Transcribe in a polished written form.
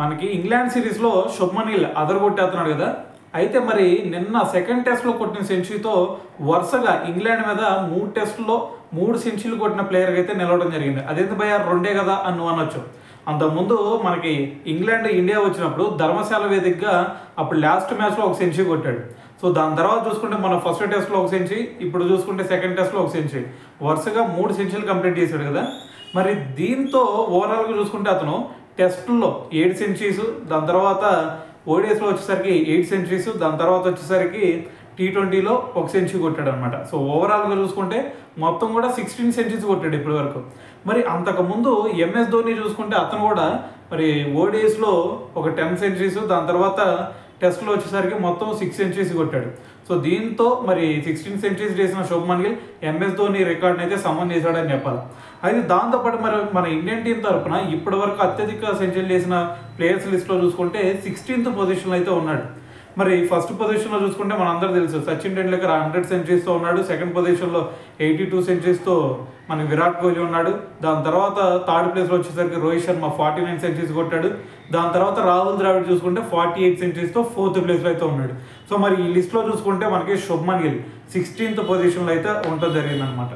మనకి ఇంగ్లాండ్ సిరీస్లో శుభ్మన్ గిల్ అదరగొట్టేస్తున్నాడు కదా. అయితే మరి నిన్న సెకండ్ టెస్ట్లో కొట్టిన సెంచరీతో వరుసగా ఇంగ్లాండ్ మీద 3 టెస్టుల్లో 3 సెంచరీలు కొట్టిన ప్లేయర్కి అయితే నిలవడం జరిగింది. అదేంటి భయ్యా 2 కదా అని నువ్వు అనొచ్చు. అంతకుముందు మనకి ఇంగ్లాండ్ ఇండియా వచ్చినప్పుడు ధర్మశాల వేదికగా అప్పుడు లాస్ట్ మ్యాచ్లో 1 సెంచరీ కొట్టాడు. సో దాని తర్వాత చూసుకుంటే మన ఫస్ట్ టెస్ట్లో 1 సెంచరీ, ఇప్పుడు చూసుకుంటే సెకండ్ టెస్ట్లో 1 సెంచరీ, వరుసగా 3 సెంచరీలు కంప్లీట్ చేశాడు కదా. మరి దీంతో ఓవరాల్గా చూసుకుంటే అతను టెస్టుల్లో 7 సెంచరీస్, దాని తర్వాత ఓడిఎస్లో వచ్చేసరికి 8 సెంచరీస్, దాని తర్వాత వచ్చేసరికి T20లో 1 సెంచరీ కొట్టాడు అనమాట. సో ఓవరాల్గా చూసుకుంటే మొత్తం కూడా 16 సెంచరీస్ కొట్టాడు ఇప్పటి వరకు. మరి అంతకుముందు MS ధోని చూసుకుంటే అతను కూడా మరి ఓడిఎస్లో ఒక 10 సెంచరీస్, దాని తర్వాత టెస్ట్లో వచ్చేసరికి మొత్తం 6 సెంచరీస్ కొట్టాడు. సో దీంతో మరి 16 సెంచరీస్ చేసిన శుభ్మన్ గిల్ MS ధోని రికార్డ్ని అయితే సమన్ చేశాడని చెప్పాలి. అయితే దాంతోపాటు మరి మన ఇండియన్ టీం తరఫున ఇప్పటి వరకు అత్యధిక సెంచరీలు చేసిన ప్లేయర్స్ లిస్ట్లో చూసుకుంటే 16th పొజిషన్లో అయితే ఉన్నాడు. మరి ఫస్ట్ పొజిషన్లో చూసుకుంటే మనందరూ తెలుసు సచిన్ టెండూల్కర్ 100 సెంచరీస్తో ఉన్నాడు. సెకండ్ పొజిషన్లో 82 సెంచరీస్తో మనకి విరాట్ కోహ్లీ ఉన్నాడు. దాని తర్వాత థర్డ్ ప్లేస్లో వచ్చేసరికి రోహిత్ శర్మ 49 సెంచరీస్ కొట్టాడు. దాని తర్వాత రాహుల్ ద్రావిడ్ చూసుకుంటే 48 సెంచరీస్తో 4th ప్లేస్లో అయితే ఉన్నాడు. సో మరి ఈ లిస్ట్లో చూసుకుంటే మనకి శుభ్మన్ గిల్ 16th పొజిషన్లో అయితే ఉండడం జరిగిందనమాట.